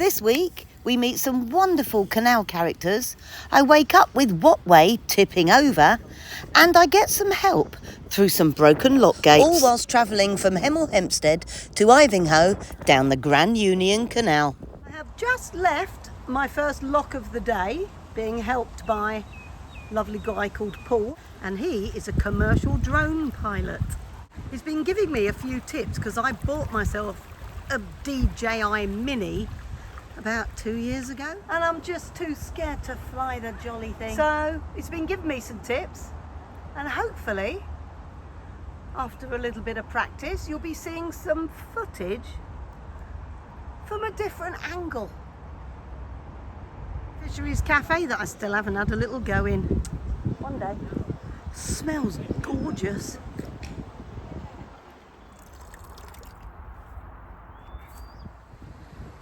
This week, we meet some wonderful canal characters. I wake up with Wattway tipping over, and I get some help through some broken lock gates. All whilst travelling from Hemel Hempstead to Ivinghoe down the Grand Union Canal. I have just left my first lock of the day, being helped by a lovely guy called Paul, and he is a commercial drone pilot. He's been giving me a few tips because I bought myself a DJI Mini about 2 years ago, and I'm just too scared to fly the jolly thing. So he's been giving me some tips, and hopefully after a little bit of practice you'll be seeing some footage from a different angle. Fisheries Cafe that I still haven't had a little go in. One day. Smells gorgeous.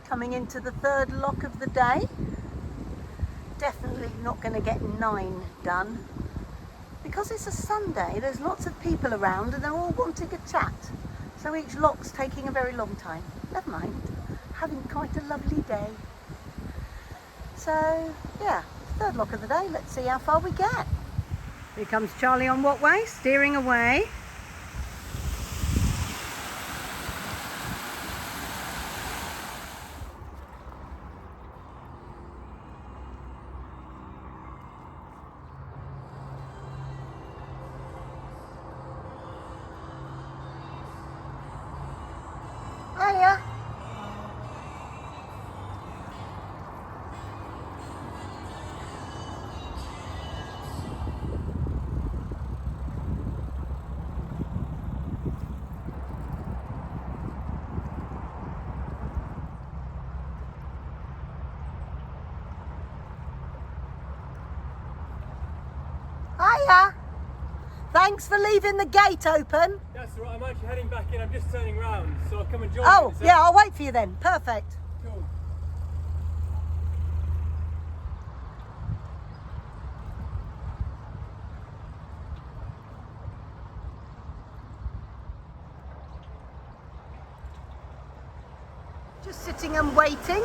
Coming into the third lock of the day. Definitely not going to get 9 done. Because it's a Sunday, there's lots of people around and they're all wanting a chat. So each lock's taking a very long time. Never mind. Having quite a lovely day. So, yeah, third lock of the day. Let's see how far we get. Here comes Charlie on Wattway, steering away. Hiya. Hiya. Thanks for leaving the gate open. That's all right, I'm actually heading back in. I'm just turning round, so I'll come and join you. Oh, yeah, I'll wait for you then. Perfect. Cool. Just sitting and waiting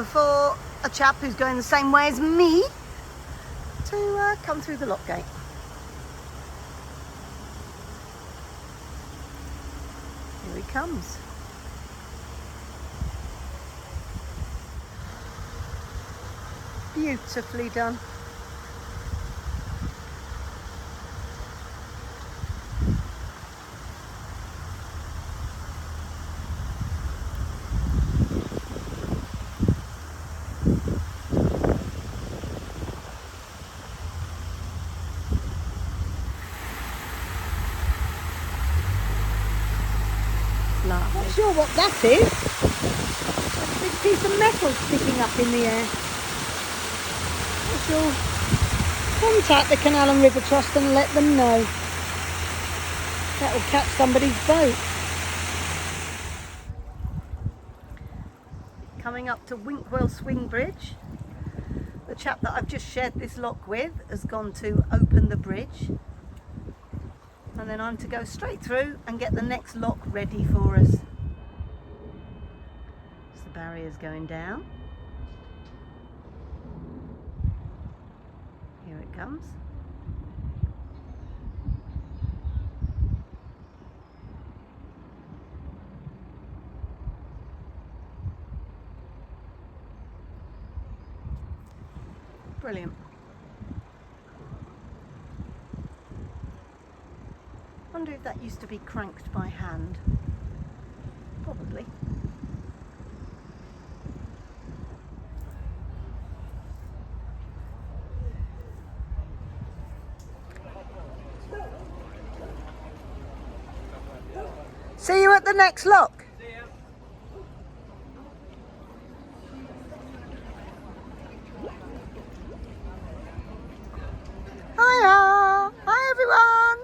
for a chap who's going the same way as me to come through the lock gate. Here he comes. Beautifully done. Not sure what that is. A big piece of metal sticking up in the air. I shall contact the Canal and River Trust and let them know. That will catch somebody's boat. Coming up to Winkwell Swing Bridge. The chap that I've just shared this lock with has gone to open the bridge. And then I'm to go straight through and get the next lock ready for us. So the barrier's going down. Here it comes. Brilliant. Wonder if that used to be cranked by hand. Probably. See you at the next lock. See ya. Hiya! Hi everyone!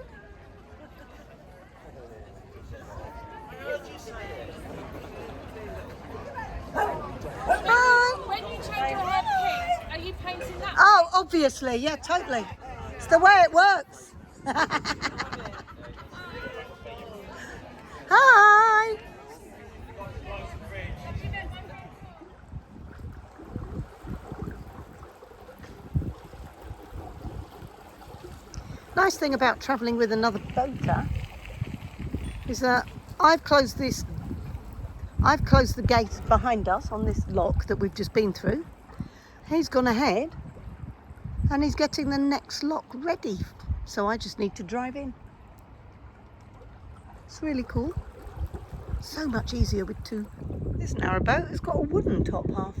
Hi! When you change your hair pink, are you painting that? Oh, obviously, yeah, totally. It's the way it works. Hi! nice thing about travelling with another boater is that I've closed the gate behind us on this lock that we've just been through. He's gone ahead and he's getting the next lock ready. So I just need to drive in. It's really cool. So much easier with two. This narrowboat has got a wooden top half.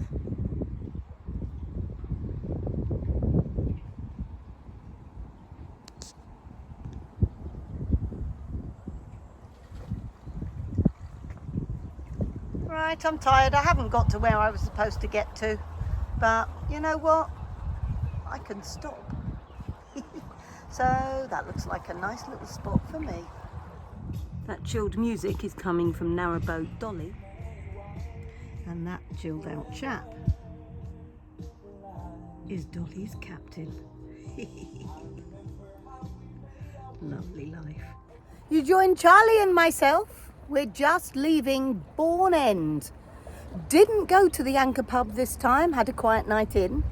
Right, I'm tired. I haven't got to where I was supposed to get to. But you know what? I can stop. So that looks like a nice little spot for me. That chilled music is coming from Narrowboat Dolly. And that chilled out chap is Dolly's captain. Lovely life. You join Charlie and myself. We're just leaving Bourne End. Didn't go to the Anchor pub this time, had a quiet night in.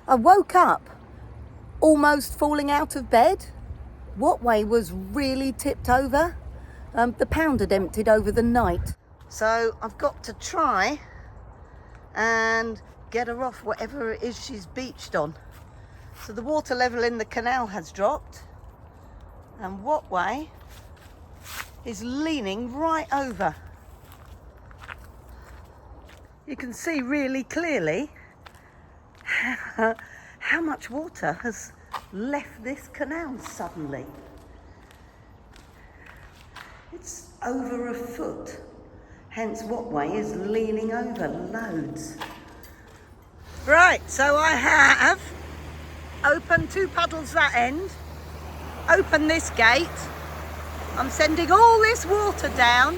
I woke up almost falling out of bed. Wattway was really tipped over. The pound had emptied over the night. So I've got to try and get her off whatever it is she's beached on. So the water level in the canal has dropped and Wattway is leaning right over. You can see really clearly how much water has left this canal suddenly. It's over a foot, hence Wattway is leaning over loads. Right, so I have opened 2 paddles that end, opened this gate. I'm sending all this water down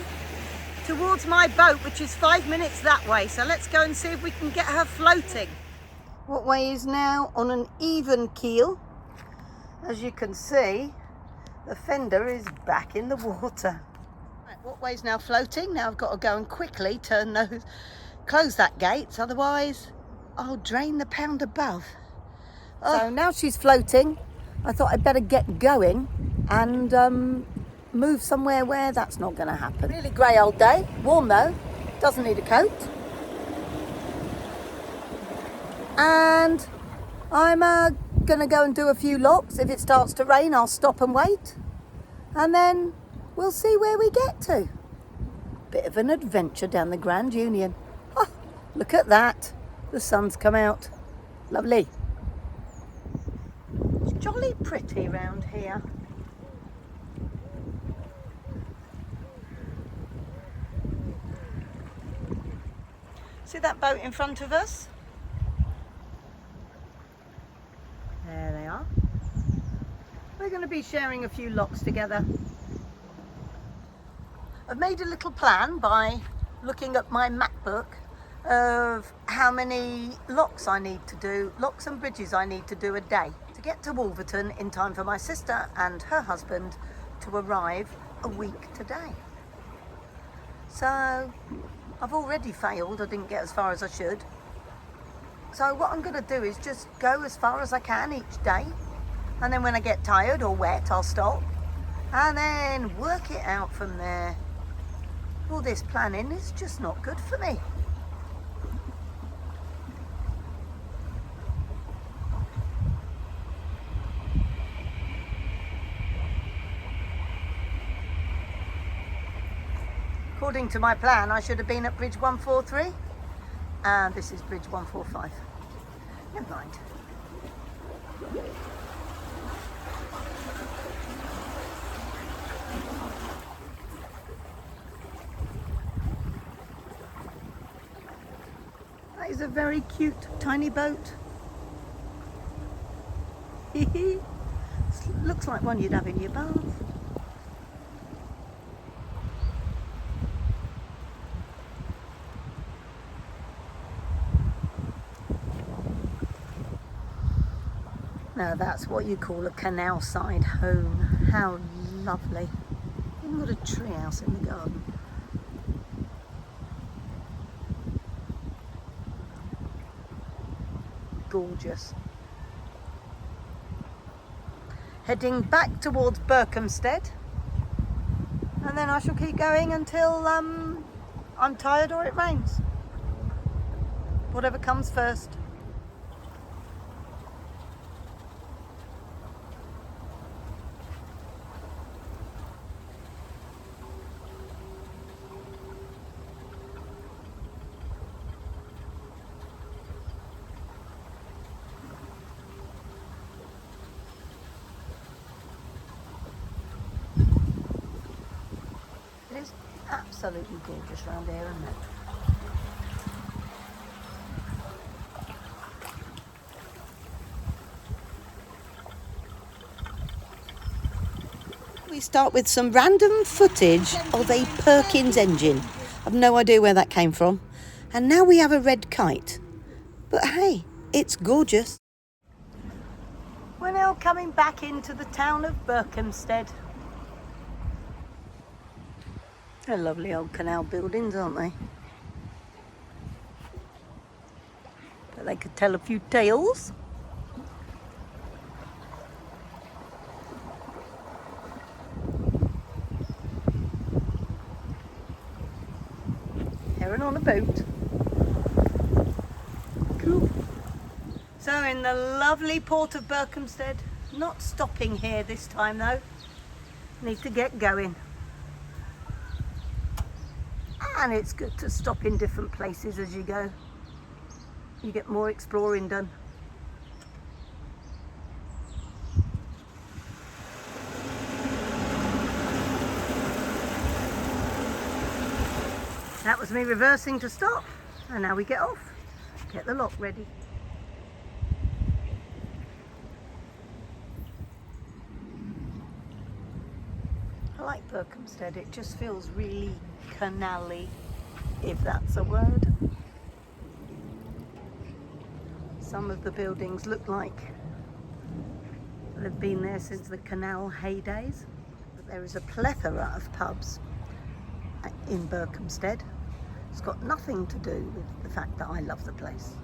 towards my boat, which is 5 minutes that way. So let's go and see if we can get her floating. Wattway is now on an even keel. As you can see, the fender is back in the water. Right, Wattway's now floating. Now I've got to go and quickly close that gate, otherwise I'll drain the pound above. So now she's floating. I thought I'd better get going and move somewhere where that's not going to happen. Really grey old day, warm though, doesn't need a coat. And I'm going to go and do a few locks. If it starts to rain, I'll stop and wait. And then we'll see where we get to. Bit of an adventure down the Grand Union. Oh, look at that. The sun's come out. Lovely. It's jolly pretty round here. See that boat in front of us? There they are. We're going to be sharing a few locks together. I've made a little plan by looking at my map book of how many locks I need to do, locks and bridges I need to do a day to get to Wolverton in time for my sister and her husband to arrive a week today. So I've already failed, I didn't get as far as I should. So what I'm going to do is just go as far as I can each day, and then when I get tired or wet I'll stop and then work it out from there. All this planning is just not good for me. According to my plan, I should have been at bridge 143, and this is bridge 145. Never mind. That is a very cute tiny boat. Looks like one you'd have in your bath. Now that's what you call a canal side home. How lovely. Even got a treehouse in the garden. Gorgeous. heading back towards Berkhamsted, and then I shall keep going until I'm tired or it rains. Whatever comes first. It is absolutely gorgeous round here, isn't it? We start with some random footage of a Perkins engine. I've no idea where that came from. And now we have a red kite. But hey, it's gorgeous. We're now coming back into the town of Berkhamsted. They're lovely old canal buildings, aren't they? But they could tell a few tales. Heron on a boat. Cool. So in the lovely port of Berkhamsted, not stopping here this time though. Need to get going. And it's good to stop in different places as you go. You get more exploring done. That was me reversing to stop, and now we get off. Get the lock ready. I like Berkhamsted, it just feels really canal-y, if that's a word. Some of the buildings look like they've been there since the canal heydays. But there is a plethora of pubs in Berkhamsted. It's got nothing to do with the fact that I love the place.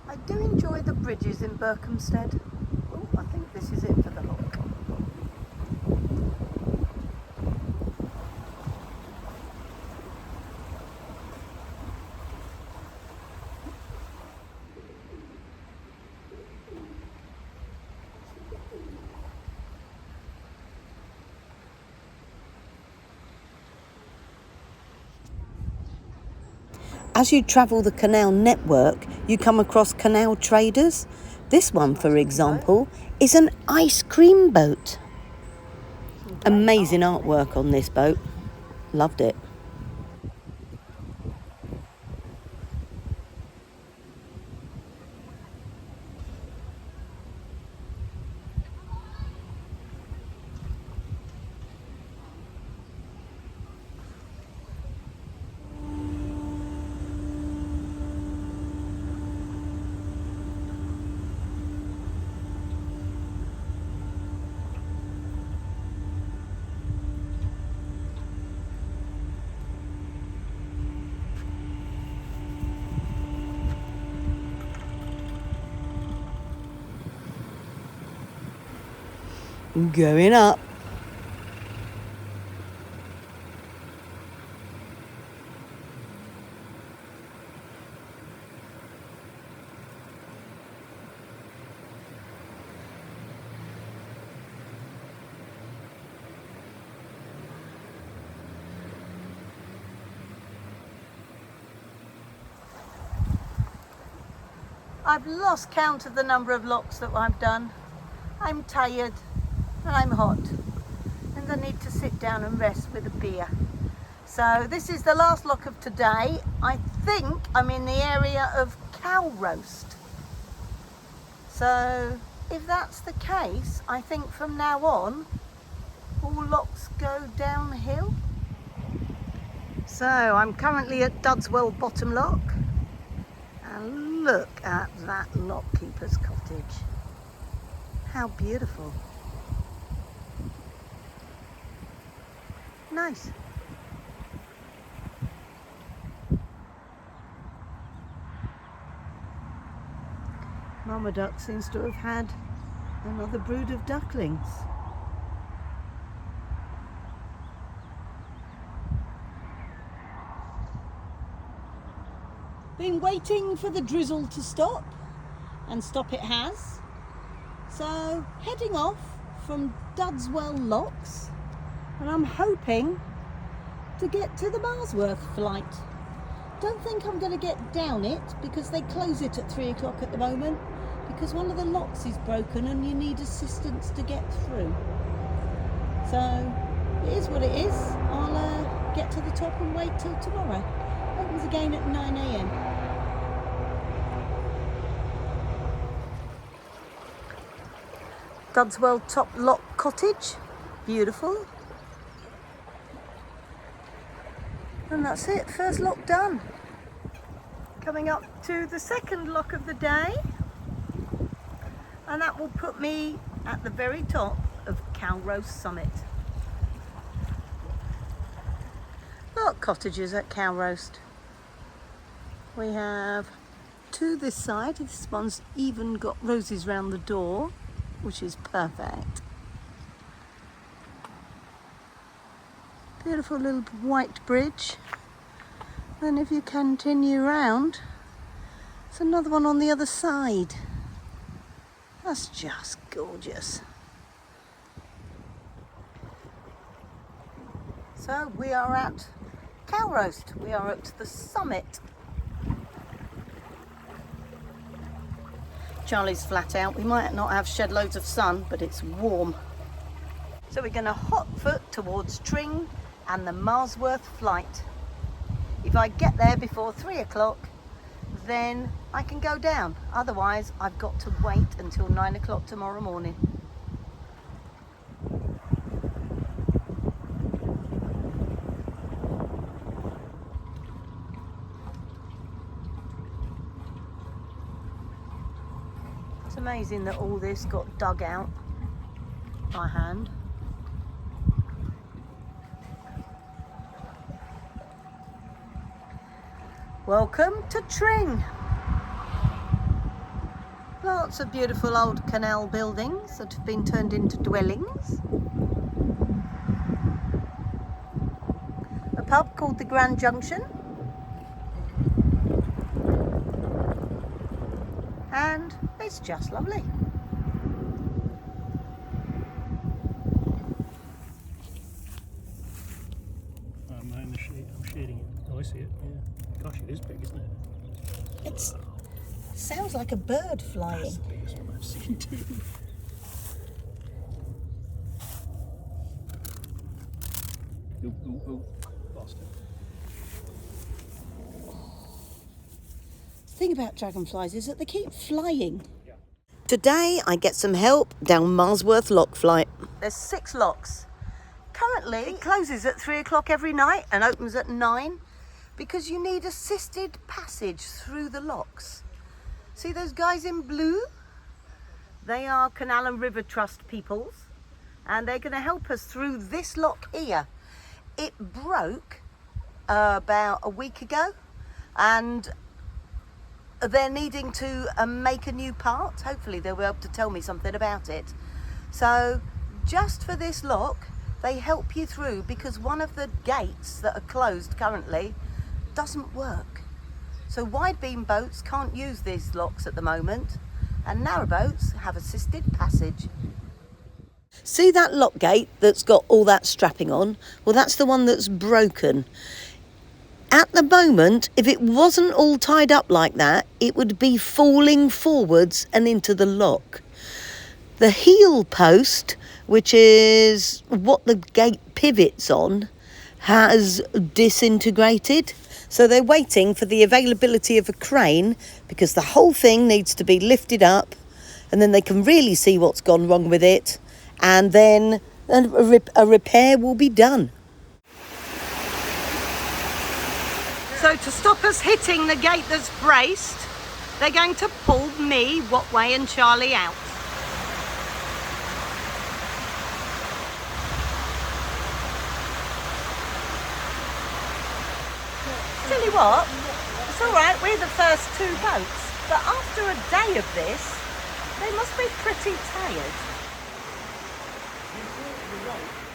I do enjoy the bridges in Berkhamsted. Oh, I think this is it for the lock. As you travel the canal network, you come across canal traders. This one, for example, is an ice cream boat. Amazing artwork on this boat. Loved it. Going up. I've lost count of the number of locks that I've done. I'm tired and I'm hot and I need to sit down and rest with a beer. So this is the last lock of today. I think I'm in the area of cow roast. So if that's the case, I think from now on all locks go downhill. So I'm currently at Dudswell Bottom Lock. And look at that lockkeeper's cottage. How beautiful. Nice. Mama duck seems to have had another brood of ducklings. Been waiting for the drizzle to stop, and stop it has. So heading off from Dudswell Locks, and I'm hoping to get to the Marsworth flight. Don't think I'm going to get down it because they close it at 3 o'clock at the moment, because one of the locks is broken and you need assistance to get through. So it is what it is. I'll get to the top and wait till tomorrow. Opens again at 9 a.m. Dudswell Top Lock Cottage, beautiful. And that's it, first lock done. Coming up to the second lock of the day, and that will put me at the very top of Calrose Summit. Look, cottages at Calrose. We have two this side. This one's even got roses round the door, which is perfect. Beautiful little white bridge. Then if you continue round, there's another one on the other side. That's just gorgeous. So we are at Calrose. We are at the summit. Charlie's flat out. We might not have shed loads of sun, but it's warm. So we're going to hot foot towards Tring and the Marsworth flight. If I get there before 3 o'clock, then I can go down. Otherwise, I've got to wait until 9 o'clock tomorrow morning. It's amazing that all this got dug out by hand. Welcome to Tring. Lots of beautiful old canal buildings that have been turned into dwellings. A pub called the Grand Junction. And it's just lovely. I'm shading it. Oh, I see it, yeah. Gosh, it is big, isn't it? It sounds like a bird That's flying. the biggest one I've seen too. Oh, lost it. The thing about dragonflies is that they keep flying. Today I get some help down Marsworth Lock flight. There's 6 locks. Currently it closes at 3 o'clock every night and opens at 9 because you need assisted passage through the locks. See those guys in blue? They are Canal and River Trust peoples, and they're going to help us through this lock here. It broke about a week ago, and they're needing to make a new part. Hopefully they'll be able to tell me something about it. So just for this lock, they help you through because one of the gates that are closed currently doesn't work. So wide beam boats can't use these locks at the moment, and narrowboats have assisted passage. See that lock gate that's got all that strapping on? Well, that's the one that's broken. At the moment, if it wasn't all tied up like that, it would be falling forwards and into the lock. The heel post, which is what the gate pivots on, has disintegrated. So they're waiting for the availability of a crane because the whole thing needs to be lifted up, and then they can really see what's gone wrong with it, and then a repair will be done. So to stop us hitting the gate that's braced, They're going to pull me, Wattway and Charlie out. Tell you what, it's all right, we're the first 2 boats, but after a day of this, they must be pretty tired.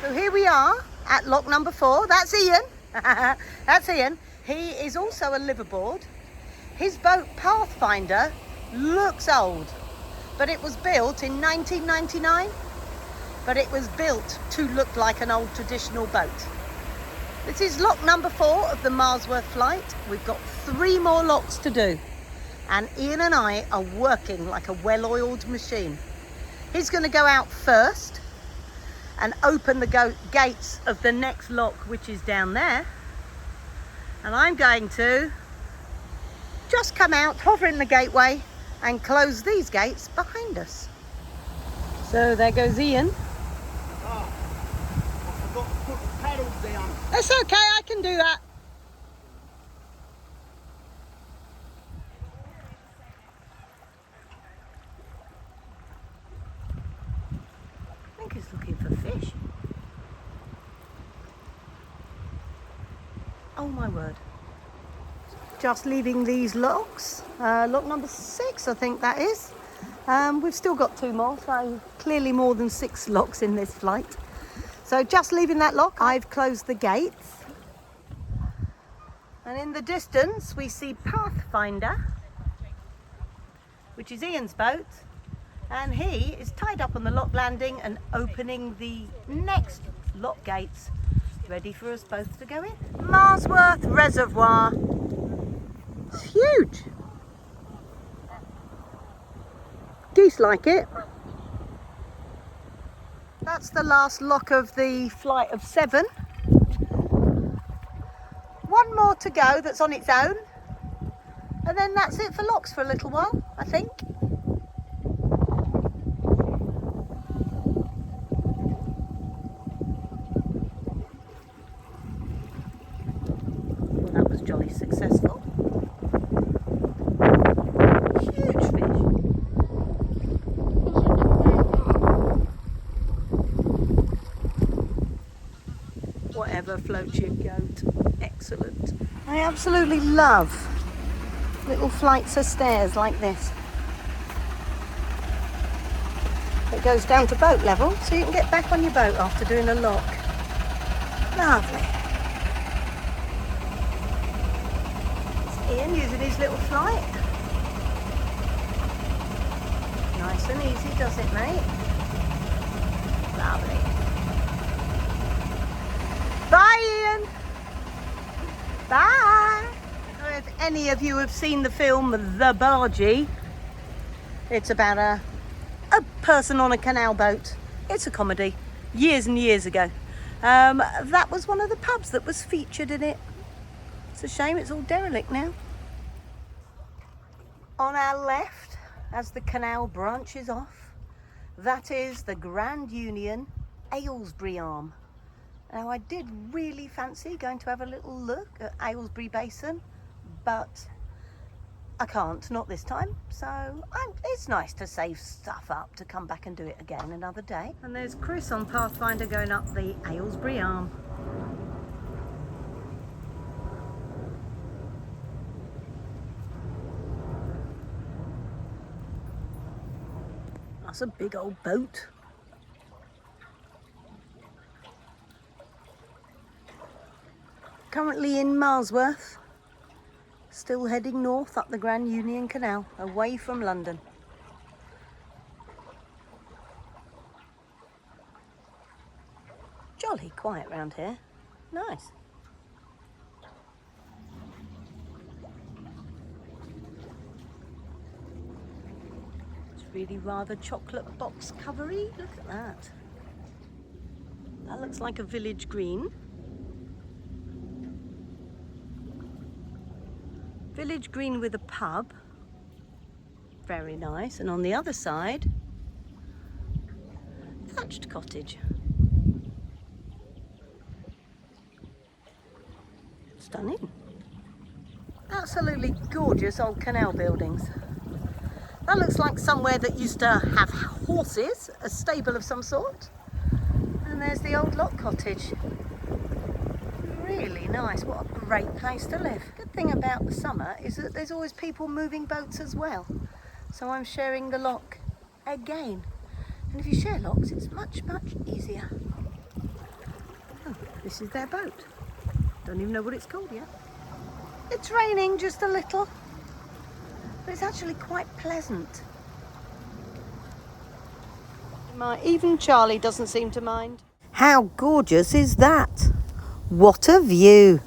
So here we are at lock number 4. That's Ian. That's Ian. He is also a liveaboard. His boat Pathfinder looks old, but it was built in 1999. But it was built to look like an old traditional boat. This is lock number 4 of the Marsworth flight. We've got 3 more locks to do. And Ian and I are working like a well-oiled machine. He's going to go out first and open the gates of the next lock, which is down there. And I'm going to just come out, hover in the gateway and close these gates behind us. So there goes Ian. Oh, I forgot to put the pedals down. That's okay, I can do that. I think he's looking for fish. Oh my word. Just leaving these locks. Lock number 6, I think that is. We've still got 2 more, so clearly more than 6 locks in this flight. So just leaving that lock, I've closed the gates. And in the distance, we see Pathfinder, which is Ian's boat. And he is tied up on the lock landing and opening the next lock gates, ready for us both to go in. Marsworth Reservoir. It's huge. Geese like it. That's the last lock of the flight of 7. 1 more to go that's on its own. And then that's it for locks for a little while, I think. Well, that was jolly successful. Huge fish. Whatever floats your goat. Excellent. I absolutely love little flights of stairs like this. It goes down to boat level, so you can get back on your boat after doing a lock. Lovely. It's Ian using his little flight. Nice and easy, does it, mate? Lovely. Bye, Ian. Bye. I don't know if any of you have seen the film The Bargee. It's about a person on a canal boat. It's a comedy. Years and years ago. That was one of the pubs that was featured in it. It's a shame it's all derelict now. On our left, as the canal branches off, that is the Grand Union Aylesbury arm. Now, I did really fancy going to have a little look at Aylesbury Basin, but I can't, not this time. So it's nice to save stuff up to come back and do it again another day. And there's Chris on Pathfinder going up the Aylesbury arm. That's a big old boat. Currently in Marsworth, still heading north up the Grand Union Canal, away from London. Jolly quiet round here. Nice. It's really rather chocolate box covery. Look at that. That looks like a village green. Village green with a pub. Very nice. And on the other side, thatched cottage. Stunning. Absolutely gorgeous old canal buildings. That looks like somewhere that used to have horses, a stable of some sort. And there's the old lock cottage. Really nice, what a great place to live. Good thing about the summer is that there's always people moving boats as well. So I'm sharing the lock again. And if you share locks, it's much, much easier. Oh, this is their boat. Don't even know what it's called yet. It's raining just a little, but it's actually quite pleasant. Even Charlie doesn't seem to mind. How gorgeous is that? What a view!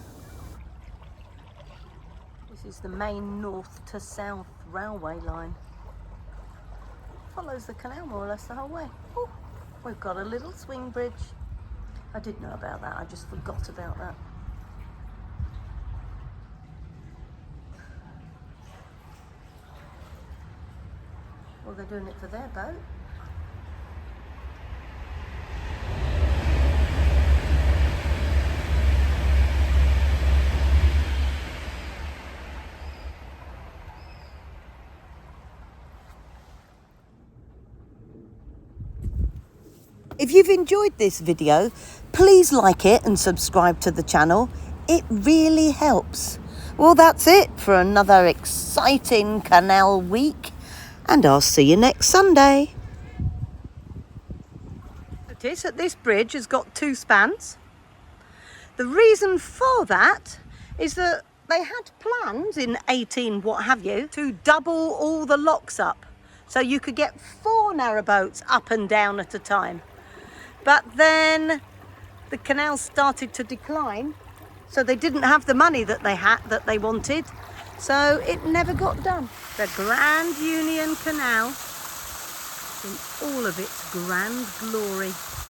This is the main north to south railway line. Follows the canal more or less the whole way. Oh, we've got a little swing bridge. I did know about that, I just forgot about that. Well, they're doing it for their boat. If you've enjoyed this video, please like it and subscribe to the channel. It really helps. Well, that's it for another exciting canal week, and I'll see you next Sunday. Notice that this bridge has got 2 spans. The reason for that is that they had plans in 18 what have you to double all the locks up, so you could get 4 narrowboats up and down at a time. But then the canal started to decline, so they didn't have the money that they wanted, so it never got done. The Grand Union Canal in all of its grand glory.